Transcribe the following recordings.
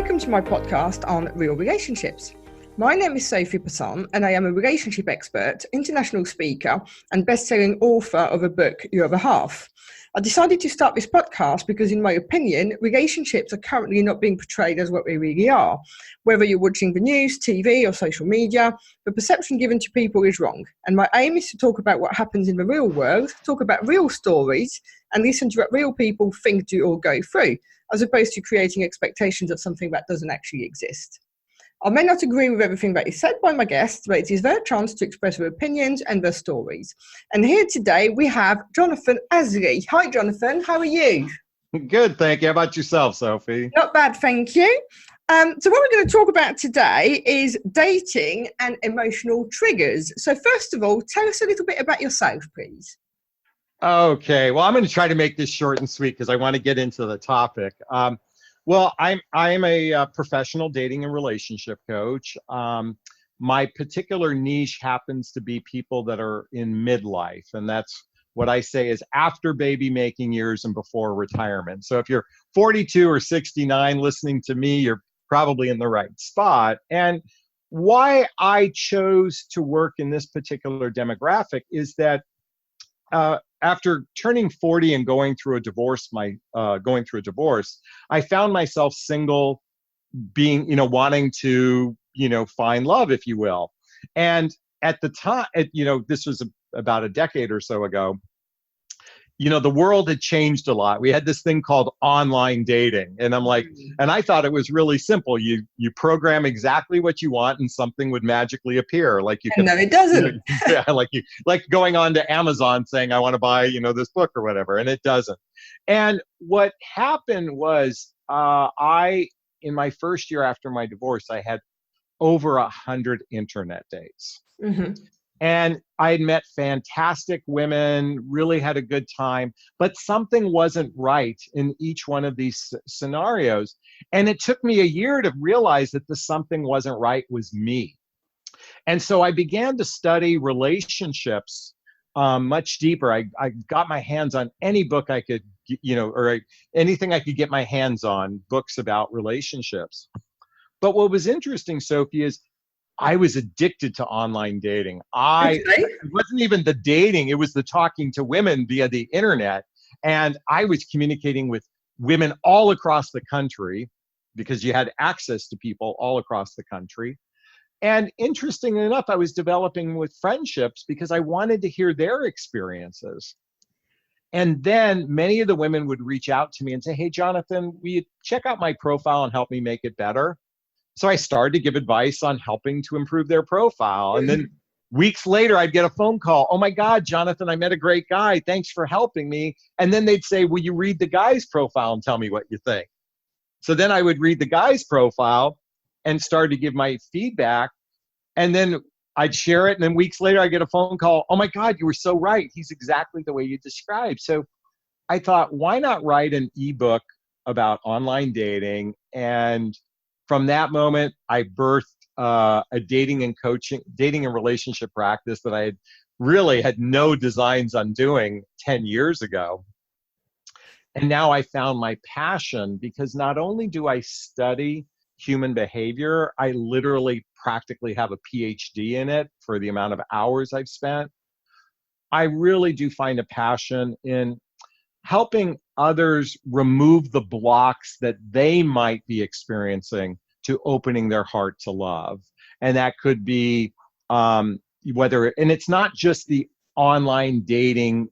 welcome to my podcast on real relationships. My name is Sophie Passon and I am a relationship expert, international speaker and best-selling author of a book, Your Other Half. I decided to start this podcast because in my opinion, relationships are currently not being portrayed as what they really are. Whether you're watching the news, TV or social media, the perception given to people is wrong. And my aim is to talk about what happens in the real world, talk about real stories and listen to what real people think, do or go through, as opposed to creating expectations of something that doesn't actually exist. I may not agree with everything that is said by my guests, but it is their chance to express their opinions and their stories. And here today we have Jonathon Aslay. Hi, Jonathon. How are you? Good, thank you. How about yourself, Sophie? Not bad, thank you. So what we're going to talk about today is dating and emotional triggers. So first of all, tell us a little bit about yourself, please. Okay, well, I'm going to try to make this short and sweet because I want to get into the topic. Well, I'm a professional dating and relationship coach. My particular niche happens to be people that are in midlife, and that's what I say is after baby making years and before retirement. So if you're 42 or 69 listening to me, you're probably in the right spot. And why I chose to work in this particular demographic is that after turning 40 and going through a divorce, I found myself single, being, wanting to, find love, if you will. And at the time, this was about a decade or so ago, the world had changed a lot. We had this thing called online dating. And I'm like, and I thought it was really simple. You program exactly what you want and something would magically appear. Like you can, no, it doesn't. like going on to Amazon saying, I want to buy, this book or whatever. And it doesn't. And what happened was in my first year after my divorce, I had over 100 internet dates. Mm-hmm. And I had met fantastic women, really had a good time, but something wasn't right in each one of these scenarios. And it took me a year to realize that the something wasn't right was me. And so I began to study relationships much deeper. I got my hands on any book I could, anything I could get my hands on, books about relationships. But what was interesting, Sophie, is I was addicted to online dating. It wasn't even the dating, it was the talking to women via the internet. And I was communicating with women all across the country because you had access to people all across the country. And interestingly enough, I was developing with friendships because I wanted to hear their experiences. And then many of the women would reach out to me and say, hey, Jonathon, will you check out my profile and help me make it better? So I started to give advice on helping to improve their profile. And then weeks later, I'd get a phone call. Oh my God, Jonathon, I met a great guy. Thanks for helping me. And then they'd say, will you read the guy's profile and tell me what you think? So then I would read the guy's profile and start to give my feedback. And then I'd share it. And then weeks later, I get a phone call. Oh my God, you were so right. He's exactly the way you described. So I thought, why not write an ebook about online dating? And from that moment, I birthed a dating and relationship practice that I had no designs on doing 10 years ago. And now I found my passion because not only do I study human behavior, I literally practically have a PhD in it for the amount of hours I've spent. I really do find a passion in helping others remove the blocks that they might be experiencing to opening their heart to love. And that could be and it's not just the online dating,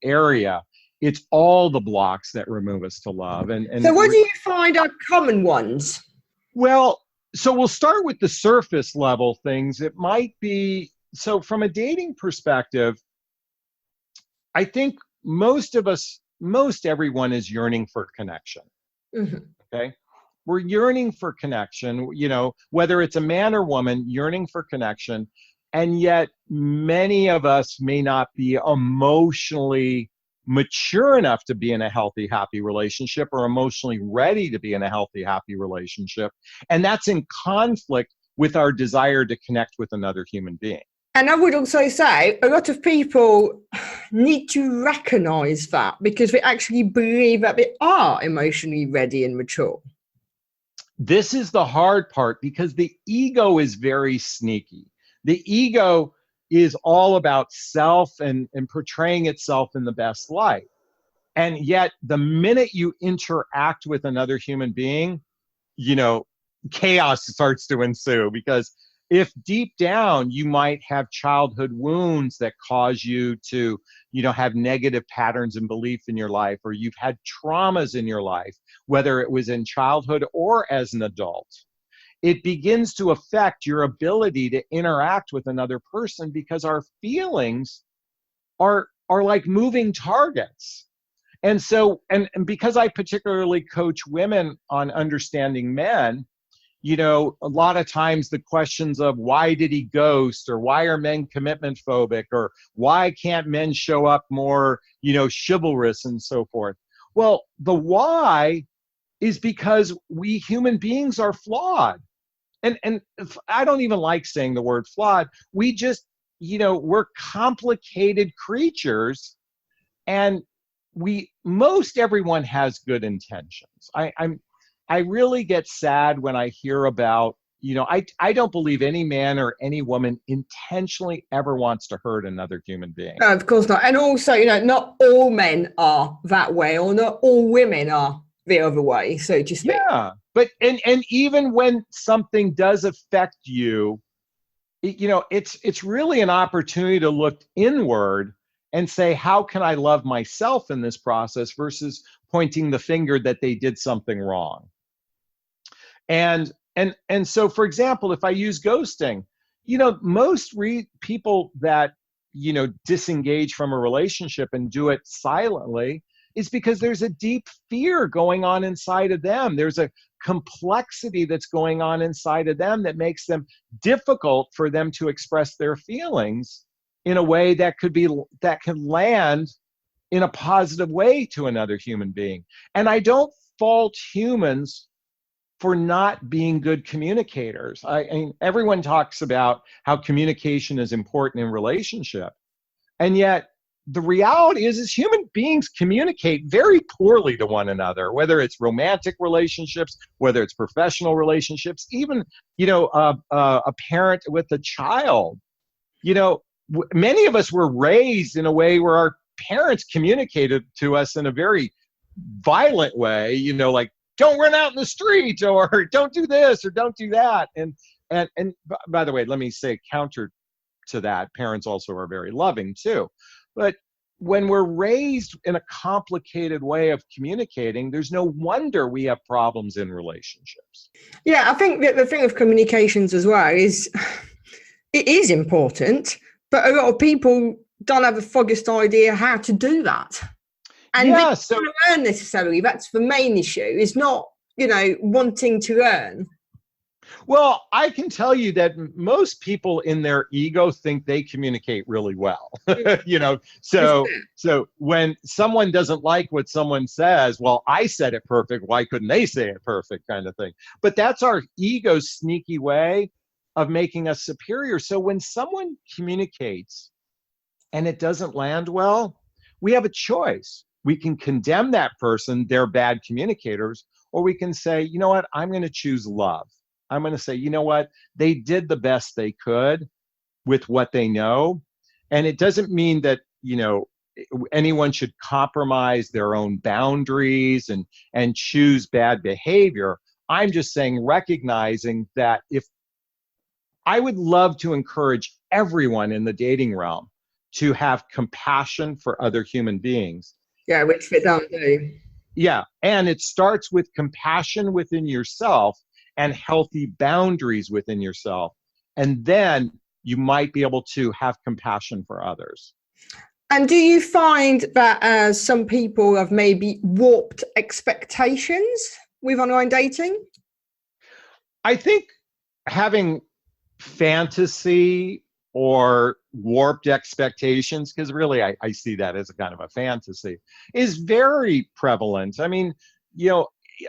area. It's all the blocks that remove us to love. And so what do you find are common ones? Well, so we'll start with the surface level things. It might be, so from a dating perspective, I think most everyone is yearning for connection. Mm-hmm. Okay. We're yearning for connection, whether it's a man or woman, yearning for connection. And yet many of us may not be emotionally mature enough to be in a healthy, happy relationship or emotionally ready to be in a healthy, happy relationship. And that's in conflict with our desire to connect with another human being. And I would also say a lot of people need to recognize that because they actually believe that they are emotionally ready and mature. This is the hard part because the ego is very sneaky. The ego is all about self and portraying itself in the best light. And yet, the minute you interact with another human being, you know, chaos starts to ensue, because if deep down you might have childhood wounds that cause you to, have negative patterns and belief in your life, or you've had traumas in your life, whether it was in childhood or as an adult, it begins to affect your ability to interact with another person, because our feelings are like moving targets. And so, and because I particularly coach women on understanding men, a lot of times the questions of why did he ghost, or why are men commitment phobic, or why can't men show up more, chivalrous and so forth. Well, the why is because we human beings are flawed. And I don't even like saying the word flawed. We just, we're complicated creatures, and most everyone has good intentions. I really get sad when I hear about, I don't believe any man or any woman intentionally ever wants to hurt another human being. No, of course not. And also, not all men are that way, or not all women are the other way, so to speak. Yeah, but and even when something does affect you, it's really an opportunity to look inward and say, how can I love myself in this process, versus pointing the finger that they did something wrong. And so, for example, if I use ghosting, most people that, disengage from a relationship and do it silently is because there's a deep fear going on inside of them. There's a complexity that's going on inside of them that makes them difficult for them to express their feelings in a way that can land in a positive way to another human being. And I don't fault humans for not being good communicators. I mean, everyone talks about how communication is important in relationship. And yet the reality is human beings communicate very poorly to one another, whether it's romantic relationships, whether it's professional relationships, even, a parent with a child. Many of us were raised in a way where our parents communicated to us in a very violent way, like, don't run out in the street, or don't do this, or don't do that. And by the way, let me say, counter to that, parents also are very loving too. But when we're raised in a complicated way of communicating, there's no wonder we have problems in relationships. Yeah, I think that the thing of communications as well is it is important, but a lot of people don't have the foggiest idea how to do that. And they don't learn necessarily. That's the main issue, is not, wanting to learn. Well, I can tell you that most people in their ego think they communicate really well. So when someone doesn't like what someone says, well, I said it perfect, why couldn't they say it perfect, kind of thing. But that's our ego's sneaky way of making us superior. So when someone communicates and it doesn't land well, we have a choice. We can condemn that person, they're bad communicators, or we can say, you know what, I'm going to choose love. I'm going to say, you know what, they did the best they could with what they know. And it doesn't mean that, anyone should compromise their own boundaries and choose bad behavior. I'm just saying, recognizing that if I would love to encourage everyone in the dating realm to have compassion for other human beings. Yeah, which they don't do. Yeah, and it starts with compassion within yourself and healthy boundaries within yourself. And then you might be able to have compassion for others. And do you find that some people have maybe warped expectations with online dating? I think having fantasy or warped expectations, because really I see that as a kind of a fantasy, is very prevalent. I mean,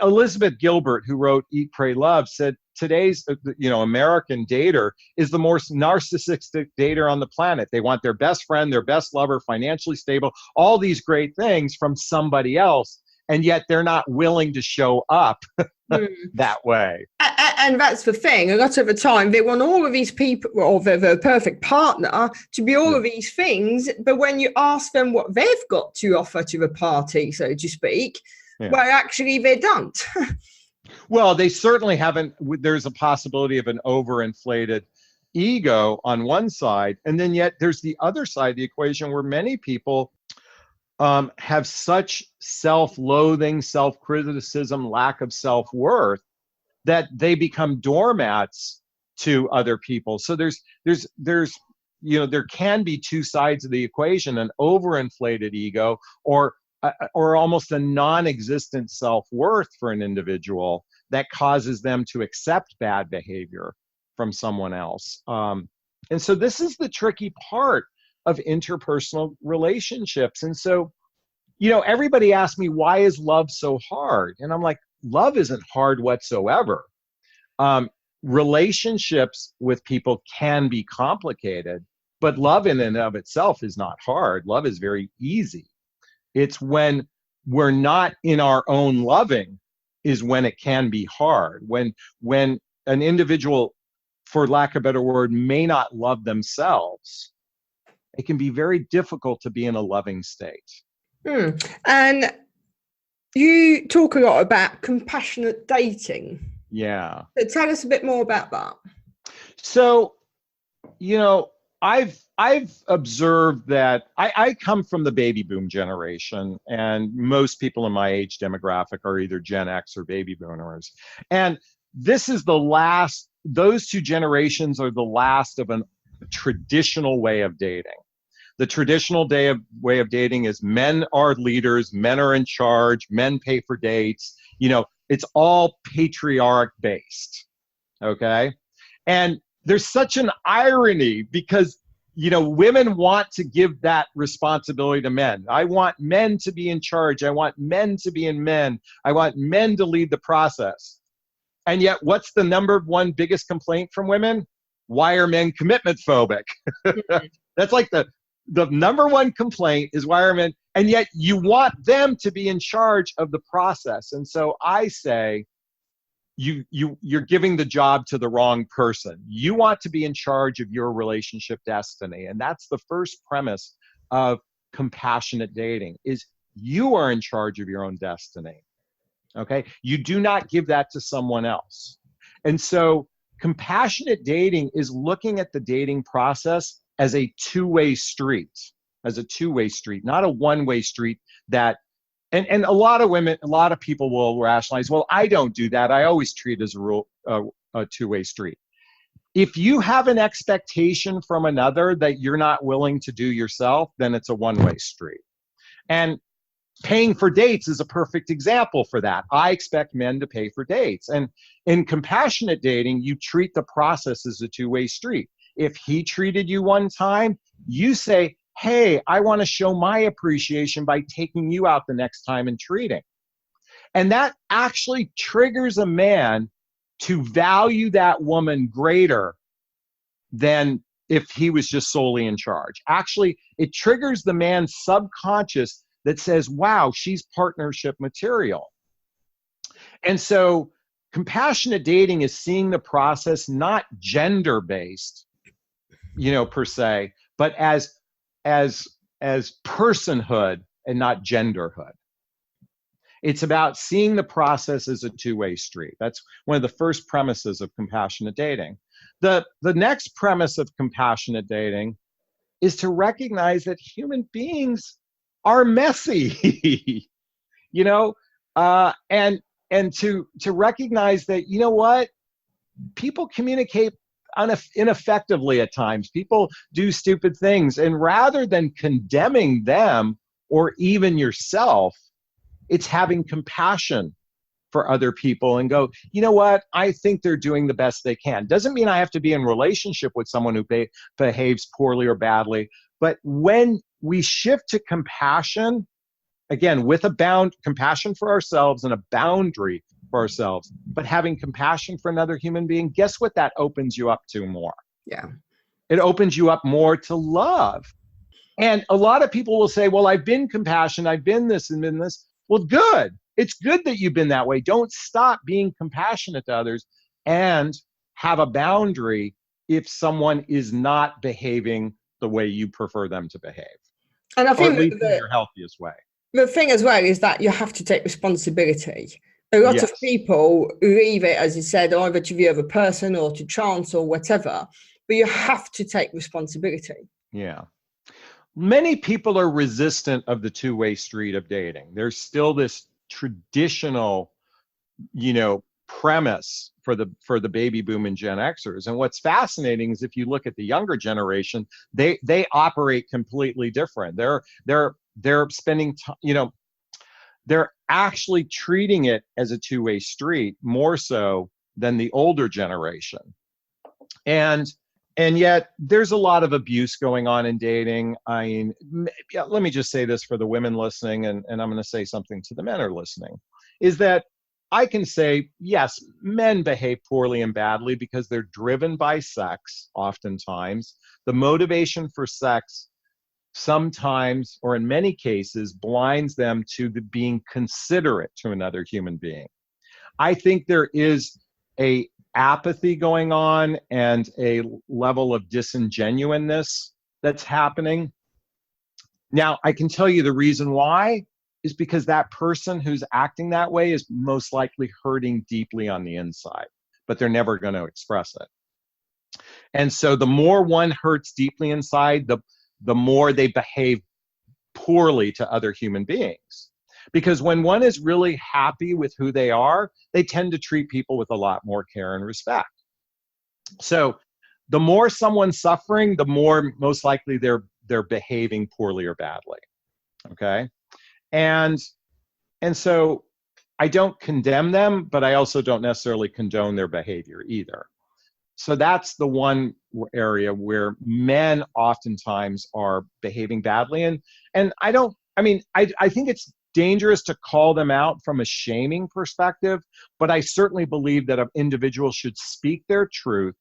Elizabeth Gilbert, who wrote Eat, Pray, Love, said today's American dater is the most narcissistic dater on the planet. They want their best friend, their best lover, financially stable, all these great things from somebody else. and yet they're not willing to show up that way. And that's the thing. A lot of the time, they want all of these people, or the perfect partner, to be all of these things. But when you ask them what they've got to offer to the party, so to speak, well, actually, they don't. Well, they certainly haven't. There's a possibility of an overinflated ego on one side, and then yet there's the other side of the equation where many people have such self-loathing, self-criticism, lack of self-worth that they become doormats to other people. So there's there can be two sides of the equation: an overinflated ego, or almost a non-existent self-worth for an individual that causes them to accept bad behavior from someone else. And so this is the tricky part of interpersonal relationships. And so, everybody asks me, why is love so hard? And I'm like, love isn't hard whatsoever. Relationships with people can be complicated, but love in and of itself is not hard. Love is very easy. It's when we're not in our own loving is when it can be hard. When an individual, for lack of a better word, may not love themselves, it can be very difficult to be in a loving state. And you talk a lot about compassionate dating. Yeah. So tell us a bit more about that. So, I've observed that I come from the baby boom generation, and most people in my age demographic are either Gen X or baby boomers. And this is those two generations are the last of a traditional way of dating. The traditional way of dating is men are leaders, men are in charge, men pay for dates. It's all patriarch based. Okay. And there's such an irony because women want to give that responsibility to men. I want men to be in charge. I want men to be in men. I want men to lead the process. And yet, what's the number one biggest complaint from women? Why are men commitment phobic? That's like the number one complaint is why are men, and yet you want them to be in charge of the process. And so I say, you're giving the job to the wrong person. You want to be in charge of your relationship destiny. And that's the first premise of compassionate dating, is you are in charge of your own destiny. Okay? You do not give that to someone else. And so compassionate dating is looking at the dating process as a two-way street, not a one-way street that And a lot of people will rationalize, well, I don't do that. I always treat it as a two-way street. If you have an expectation from another that you're not willing to do yourself, then it's a one-way street. And paying for dates is a perfect example for that. I expect men to pay for dates. And in compassionate dating, you treat the process as a two-way street. If he treated you one time, you say, hey, I want to show my appreciation by taking you out the next time and treating. And that actually triggers a man to value that woman greater than if he was just solely in charge. Actually, it triggers the man's subconscious that says, wow, she's partnership material. And so compassionate dating is seeing the process not gender-based, per se, but as personhood and not genderhood. It's about seeing the process as a two-way street. That's one of the first premises of compassionate dating. The next premise of compassionate dating is to recognize that human beings are messy, and to recognize that, people communicate ineffectively at times. People do stupid things, and rather than condemning them or even yourself, it's having compassion for other people and go, you know what? I think they're doing the best they can. Doesn't mean I have to be in relationship with someone who behaves poorly or badly. But when we shift to compassion, again, with compassion for ourselves and a boundary for ourselves, but having compassion for another human being, guess what that opens you up to more? Yeah. It opens you up more to love. And a lot of people will say, well, I've been compassionate, I've been this and been this. Well, good. It's good that you've been that way. Don't stop being compassionate to others, and have a boundary if someone is not behaving the way you prefer them to behave, And I or at think least in your healthiest way. the thing as well is that you have to take responsibility. A lot of Yes. people leave it, as you said, either to the other person or to chance or whatever, but you have to take responsibility. Yeah. Many people are resistant of the two-way street of dating. There's still this traditional, premise for the baby boom and Gen Xers. And what's fascinating is if you look at the younger generation, they operate completely different. They're spending time, they're actually treating it as a two-way street more so than the older generation. And yet there's a lot of abuse going on in dating. I mean, let me just say this for the women listening, and I'm going to say something to the men who are listening, is that I can say, yes, men behave poorly and badly because they're driven by sex oftentimes. The motivation for sex sometimes, or in many cases, blinds them to being considerate to another human being. I think there is a apathy going on and a level of disingenuousness that's happening. Now, I can tell you the reason why is because that person who's acting that way is most likely hurting deeply on the inside, but they're never going to express it. And so the more one hurts deeply inside, the more they behave poorly to other human beings. Because when one is really happy with who they are, they tend to treat people with a lot more care and respect. So the more someone's suffering, the more most likely they're behaving poorly or badly. Okay? And so I don't condemn them, but I also don't necessarily condone their behavior either. So that's the one area where men oftentimes are behaving badly. And I think it's dangerous to call them out from a shaming perspective, but I certainly believe that an individual should speak their truth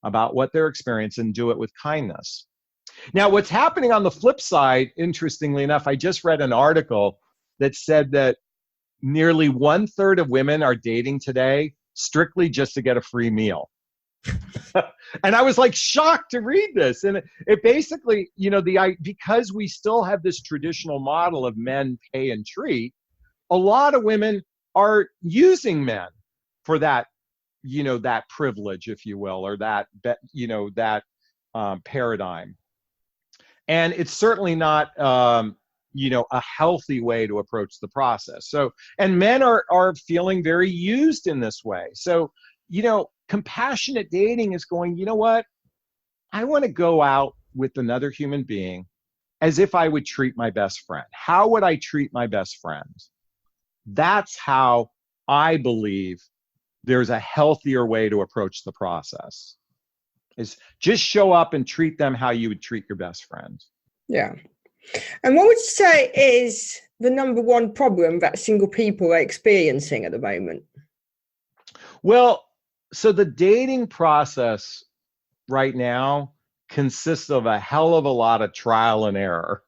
about what they're experiencing and do it with kindness. Now, what's happening on the flip side, interestingly enough, I just read an article that said that nearly 1/3 of women are dating today strictly just to get a free meal. And I was like shocked to read this. And it basically, because we still have this traditional model of men pay and treat, a lot of women are using men for that, that privilege, if you will, or that paradigm. And it's certainly not, a healthy way to approach the process. So, and men are feeling very used in this way. So, compassionate dating is going, you know what? I want to go out with another human being as if I would treat my best friend. How would I treat my best friend? That's how I believe there's a healthier way to approach the process, is just show up and treat them how you would treat your best friend. Yeah. And what would you say is the number one problem that single people are experiencing at the moment? Well, so the dating process right now consists of a hell of a lot of trial and error.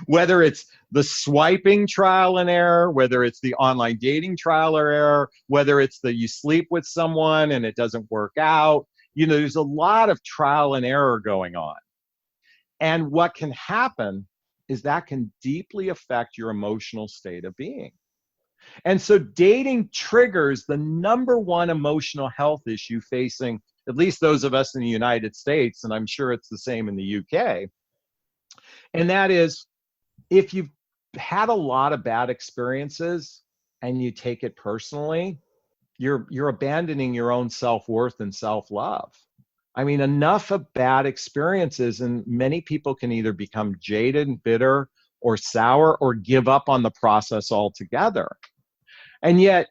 Whether it's the swiping trial and error, whether it's the online dating trial or error, whether it's the you sleep with someone and it doesn't work out, there's a lot of trial and error going on. And what can happen is that can deeply affect your emotional state of being. And so dating triggers the number one emotional health issue facing at least those of us in the United States, and I'm sure it's the same in the UK. And that is, if you've had a lot of bad experiences and you take it personally, you're abandoning your own self-worth and self-love. I mean, enough of bad experiences, and many people can either become jaded and bitter or sour or give up on the process altogether. And yet,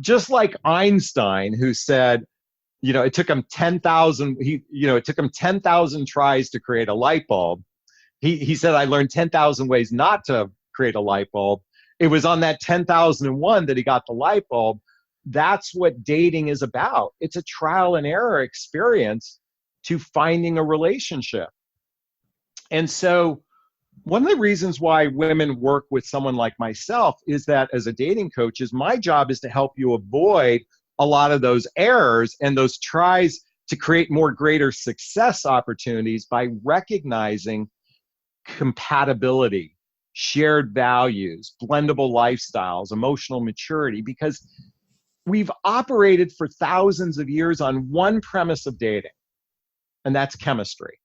just like Einstein, who said, it took him 10,000, it took him 10,000 tries to create a light bulb. He said, I learned 10,000 ways not to create a light bulb. It was on that 10,001 that he got the light bulb. That's what dating is about. It's a trial and error experience to finding a relationship. And so One of the reasons why women work with someone like myself is that as a dating coach, is my job is to help you avoid a lot of those errors and those tries to create more greater success opportunities by recognizing compatibility, shared values, blendable lifestyles, emotional maturity, because we've operated for thousands of years on one premise of dating, and that's chemistry.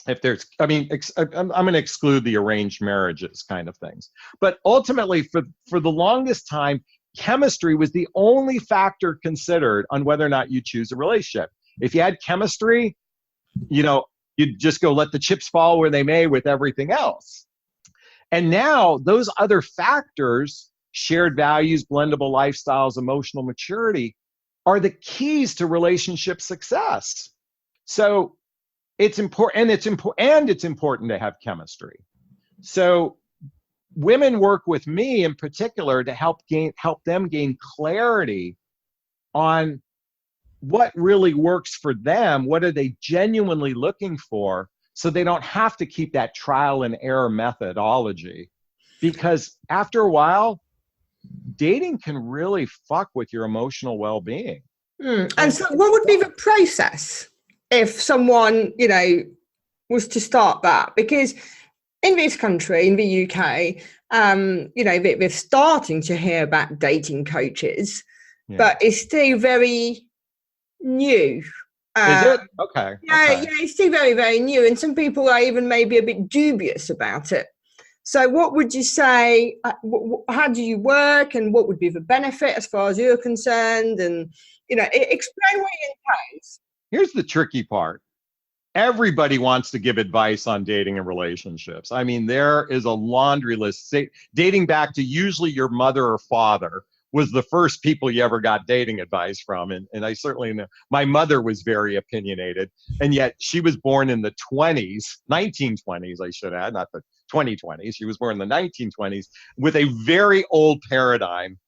If there's, I mean, I'm going to exclude the arranged marriages kind of things. But ultimately, for the longest time, chemistry was the only factor considered on whether or not you choose a relationship. If you had chemistry, you'd just go let the chips fall where they may with everything else. And now those other factors, shared values, blendable lifestyles, emotional maturity, are the keys to relationship success. So it's important, and it's important to have chemistry. So women work with me in particular to help them gain clarity on what really works for them. What are they genuinely looking for, so they don't have to keep that trial and error methodology, because after a while, dating can really fuck with your emotional well-being. And so what would be the process if someone, was to start that? Because in this country, in the UK, they're starting to hear about dating coaches, but it's still very new. Is it? Okay. Yeah, it's still very, very new. And some people are even maybe a bit dubious about it. So what would you say, how do you work, and what would be the benefit as far as you're concerned? And, explain what it entails. Here's the tricky part. Everybody wants to give advice on dating and relationships. I mean, there is a laundry list dating back to usually your mother or father was the first people you ever got dating advice from. And I certainly know my mother was very opinionated, and yet she was born in the 1920s, I should add, not the 2020s. She was born in the 1920s with a very old paradigm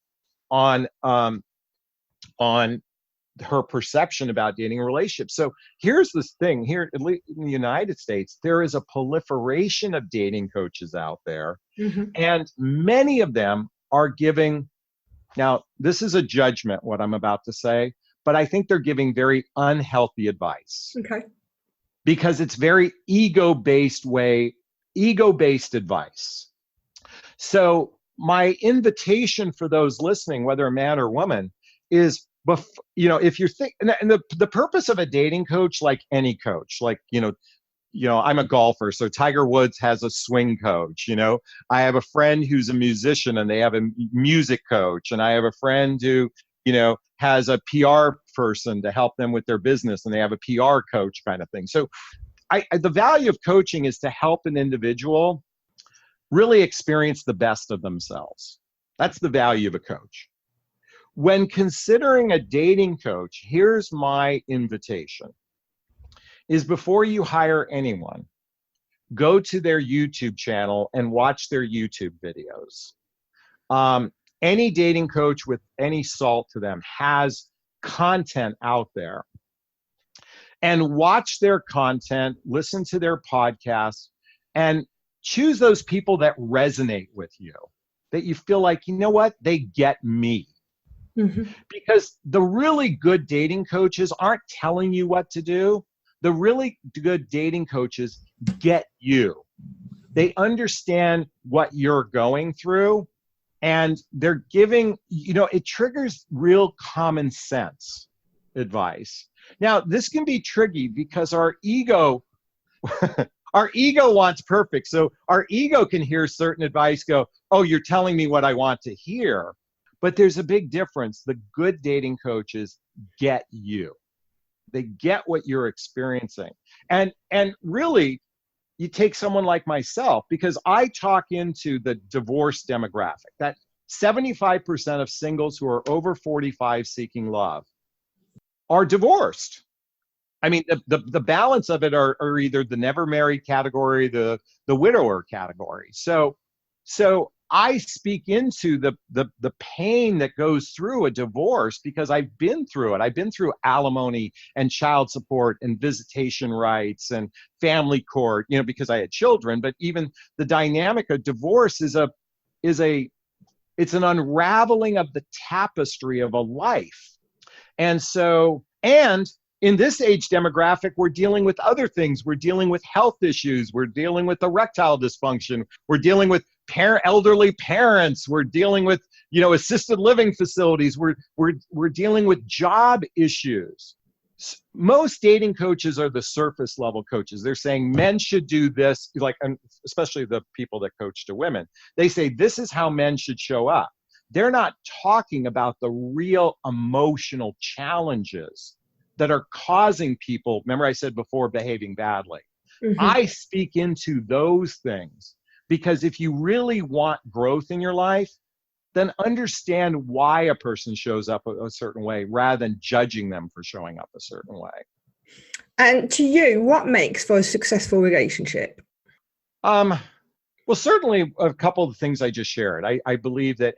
on her perception about dating and relationships. So here's this thing here, at least in the United States, there is a proliferation of dating coaches out there. Mm-hmm. And many of them are giving, now this is a judgment, what I'm about to say, but I think they're giving very unhealthy advice. Okay. Because it's very ego-based advice. So my invitation for those listening, whether a man or woman, is, if you're thinking, and the purpose of a dating coach, like any coach, like, I'm a golfer, so Tiger Woods has a swing coach. I have a friend who's a musician and they have a music coach, and I have a friend who, has a PR person to help them with their business, and they have a PR coach kind of thing. So the value of coaching is to help an individual really experience the best of themselves. That's the value of a coach. When considering a dating coach, here's my invitation, is before you hire anyone, go to their YouTube channel and watch their YouTube videos. Any dating coach with any salt to them has content out there. And watch their content, listen to their podcasts, and choose those people that resonate with you, that you feel like, they get me. Mm-hmm. Because the really good dating coaches aren't telling you what to do. The really good dating coaches get you. They understand what you're going through, and they're giving, it triggers real common sense advice. Now, this can be tricky because our ego wants perfect. So our ego can hear certain advice, go, oh, you're telling me what I want to hear. But there's a big difference. The good dating coaches get you. They get what you're experiencing. And really, you take someone like myself, because I talk into the divorce demographic, that 75% of singles who are over 45 seeking love are divorced. I mean, the balance of it are either the never married category, the widower category. So I speak into the pain that goes through a divorce because I've been through it. I've been through alimony and child support and visitation rights and family court, because I had children. But even the dynamic of divorce it's an unraveling of the tapestry of a life. And in this age demographic, we're dealing with other things. We're dealing with health issues. We're dealing with erectile dysfunction. We're dealing with elderly parents. We're dealing with, assisted living facilities. We're dealing with job issues. Most dating coaches are the surface level coaches. They're saying men should do this, and especially the people that coach to women. They say this is how men should show up. They're not talking about the real emotional challenges that are causing people, remember I said before, behaving badly. Mm-hmm. I speak into those things because if you really want growth in your life, then understand why a person shows up a certain way rather than judging them for showing up a certain way. And to you, what makes for a successful relationship? Well, certainly a couple of things I just shared. I believe that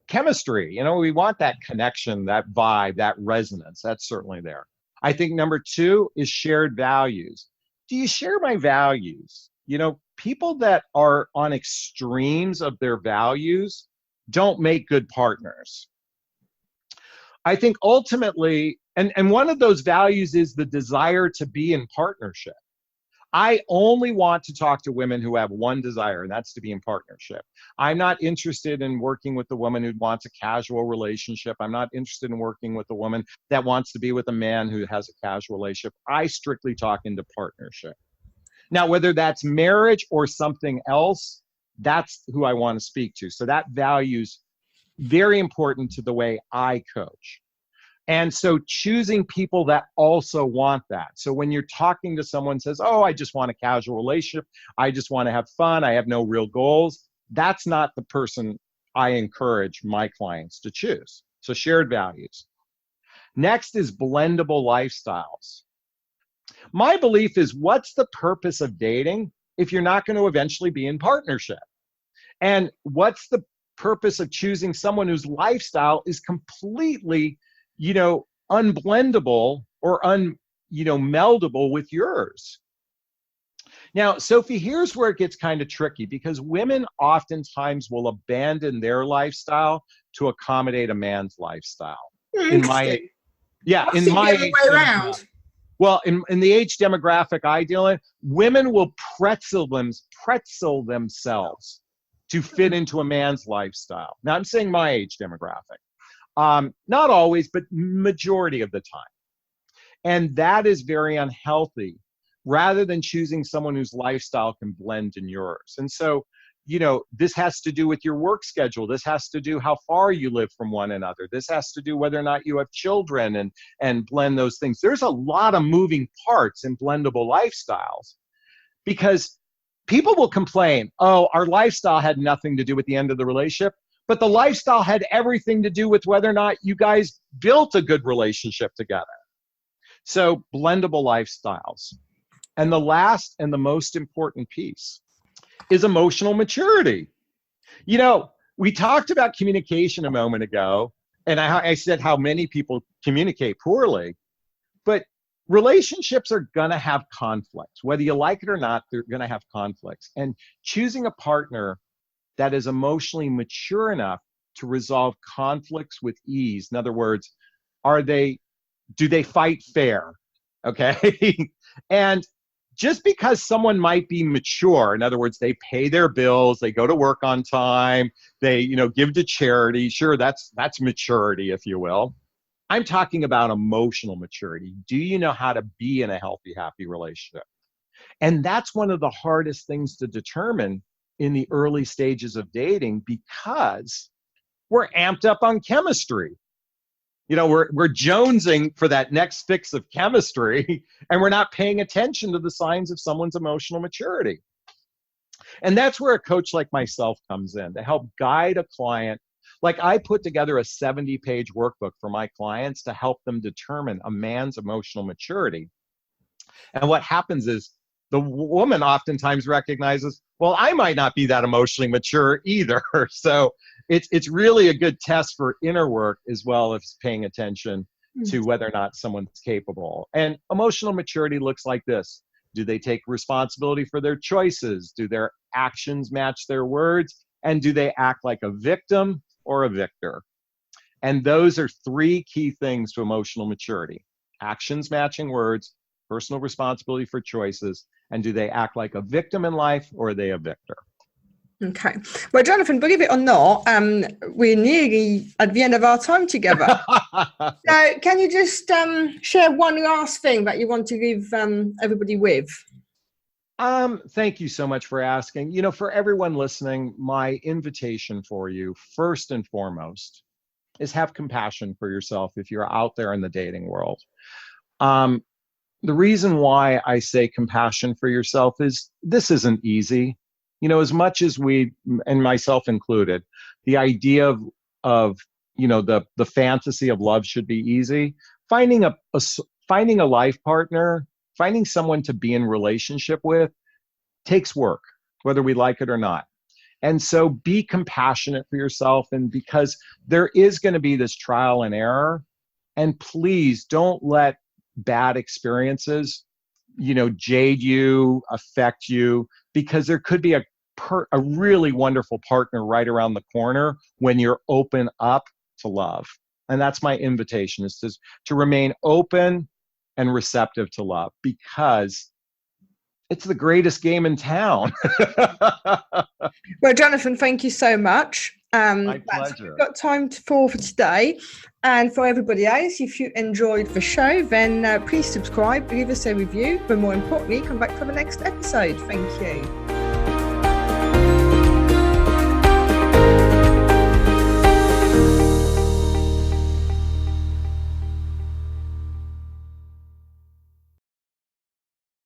chemistry, we want that connection, that vibe, that resonance. That's certainly there. I think number 2 is shared values. Do you share my values? People that are on extremes of their values don't make good partners. I think ultimately, and one of those values is the desire to be in partnership. I only want to talk to women who have one desire, and that's to be in partnership. I'm not interested in working with the woman who wants a casual relationship. I'm not interested in working with a woman that wants to be with a man who has a casual relationship. I strictly talk into partnership. Now, whether that's marriage or something else, that's who I want to speak to. So that value's very important to the way I coach. And so choosing people that also want that. So when you're talking to someone who says, oh, I just want a casual relationship, I just want to have fun, I have no real goals, that's not the person I encourage my clients to choose. So shared values. Next is blendable lifestyles. My belief is, what's the purpose of dating if you're not going to eventually be in partnership? And what's the purpose of choosing someone whose lifestyle is completely, unblendable or meldable with yours? Now, Sophie, here's where it gets kind of tricky because women oftentimes will abandon their lifestyle to accommodate a man's lifestyle. In my age demographic. Well, in the age demographic I deal in, women will pretzel themselves to fit into a man's lifestyle. Now, I'm saying my age demographic. Not always, but majority of the time. And that is very unhealthy, rather than choosing someone whose lifestyle can blend in yours. And so, this has to do with your work schedule. This has to do how far you live from one another. This has to do whether or not you have children and blend those things. There's a lot of moving parts in blendable lifestyles because people will complain, oh, our lifestyle had nothing to do with the end of the relationship, but the lifestyle had everything to do with whether or not you guys built a good relationship together. So blendable lifestyles. And the last and the most important piece is emotional maturity. We talked about communication a moment ago, and I said how many people communicate poorly, but relationships are going to have conflicts. Whether you like it or not, they're going to have conflicts. And choosing a partner that is emotionally mature enough to resolve conflicts with ease. In other words, do they fight fair? Okay. And just because someone might be mature, in other words, they pay their bills, they go to work on time, they, give to charity. Sure, that's maturity, if you will. I'm talking about emotional maturity. Do you know how to be in a healthy, happy relationship? And that's one of the hardest things to determine in the early stages of dating because we're amped up on chemistry. We're jonesing for that next fix of chemistry, and we're not paying attention to the signs of someone's emotional maturity. And that's where a coach like myself comes in to help guide a client. Like I put together a 70-page workbook for my clients to help them determine a man's emotional maturity. And what happens is the woman oftentimes recognizes, well, I might not be that emotionally mature either. So it's really a good test for inner work as well as paying attention to whether or not someone's capable. And emotional maturity looks like this. Do they take responsibility for their choices? Do their actions match their words? And do they act like a victim or a victor? And those are three key things to emotional maturity: actions matching words, personal responsibility for choices, and do they act like a victim in life or are they a victor? Okay. Well, Jonathan, believe it or not, we're nearly at the end of our time together. So can you just share one last thing that you want to leave everybody with? Thank you so much for asking. For everyone listening, my invitation for you, first and foremost, is have compassion for yourself if you're out there in the dating world. The reason why I say compassion for yourself is this isn't easy. As much as we, and myself included, the idea of the fantasy of love should be easy. Finding a life partner, finding someone to be in relationship with takes work, whether we like it or not. And so be compassionate for yourself, and because there is going to be this trial and error, and please don't let bad experiences jade you, affect you, because there could be a really wonderful partner right around the corner when you're open up to love. And that's my invitation, is to remain open and receptive to love, because it's the greatest game in town. Well, Jonathan, thank you so much. My pleasure. That's all we've got time for today. And for everybody else, if you enjoyed the show, then please subscribe, leave us a review, but more importantly, come back for the next episode. Thank you.